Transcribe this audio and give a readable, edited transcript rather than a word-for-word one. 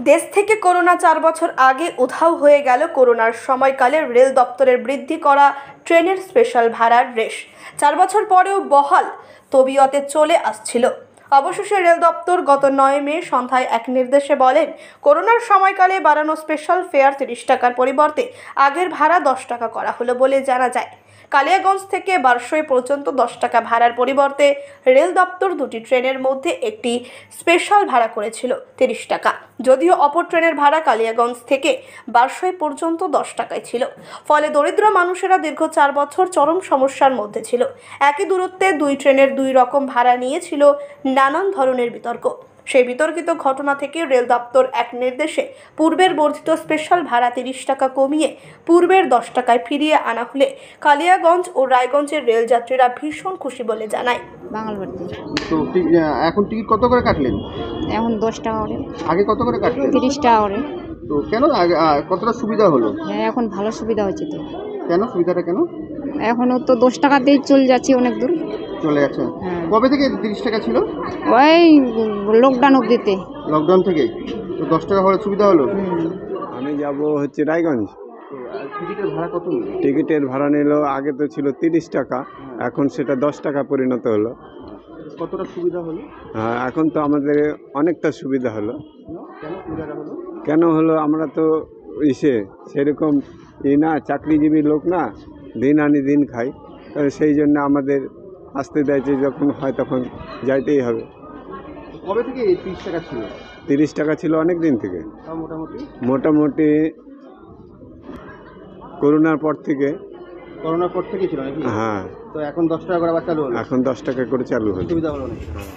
দেশ থেকে করোনা 4 বছর আগে উধাও হয়ে গেল করোনার সময়কালে রেল দপ্তরের বৃদ্ধি করা ট্রেনের স্পেশাল ভাড়ার রেশ 4 বছর পরেও বহাল তবিয়তে চলে আসছিল। অবশেষে রেল দপ্তর গত 9 মে সন্ধ্যায় এক নির্দেশে বলেন, করোনার সময়কালে বাড়ানো স্পেশাল ফেয়ার 30 টাকার পরিবর্তে আগের ভাড়া 10 টাকা করা হলো বলে জানা যায়। কালিয়াগঞ্জ থেকে বারসই পর্যন্ত 10 টাকা ভাড়ার পরিবর্তে রেল দপ্তর দুটি ট্রেনের মধ্যে একটি স্পেশাল ভাড়া করেছিল 30 টাকা। যদিও অপর ট্রেনের ভাড়া কালিয়াগঞ্জ থেকে বারসই পর্যন্ত 10 টাকায় ছিল। ফলে দরিদ্র মানুষেরা দীর্ঘ 4 বছর চরম সমস্যার মধ্যে ছিল। একই দূরত্বে দুই ট্রেনের দুই রকম ভাড়া নিয়েছিল নানান ধরনের বিতর্ক। সেই বিতর্কিত ঘটনা থেকে রেল দপ্তর এক নির্দেশে পূর্বের বর্ধিত স্পেশাল ভাড়া 30 টাকা কমিয়ে পূর্বের 10 টাকায় ফিরিয়ে আনা হলে কালিয়াগঞ্জ ও রায়গঞ্জের রেলযাত্রীরা ভীষণ খুশি বলে জানায়। বাঙালবাড়িতে তো এখন টিকিট কত করে কাটলেন? এখন 10 টাকা করে। আগে কত করে কাটলেন? 30 টাকা করে। তো কেন আগে কতটা সুবিধা হলো? হ্যাঁ, এখন ভালো সুবিধা হচ্ছে তো। কেন সুবিধাটা কেন? এখনও তো 10 টাকাতেই চলে যাচ্ছি অনেক দূর। চলে যাচ্ছে। হ্যাঁ। কবে থেকে 30 টাকা ছিল? ওই লকডাউন অবধিতে। লকডাউন থেকে। তো 10 টাকা হলে সুবিধা হলো। আমি যাব হচ্ছে রায়গঞ্জ। টিকিটের ভাড়া কত নিল? টিকিটের ভাড়া নিল, আগে তো ছিল 30 টাকা, এখন সেটা 10 টাকা পরিণত হলো। কতটা সুবিধা হলো? হ্যাঁ, এখন তো আমাদের অনেকটা সুবিধা হলো। কেন সুবিধাটা হলো? কেন হলো? আমরা তো সেরকম না, চাকরিজীবী লোক না, দিন আনি দিন খাই। তো সেই জন্য আমাদের আসতে দেয়ছে, যখন হয় তখন যাইতেই হবে। কবে থেকে 30 টাকা ছিল? 30 টাকা ছিল অনেক দিন থেকে, মোটামুটি করোনার পর থেকে। করোনার পর থেকে ছিল নাকি? হ্যাঁ। তো এখন 10 টাকা করে আবার চালু হলো। এখন 10 টাকা করে চালু হলো। সুবিধা হলো না? হ্যাঁ।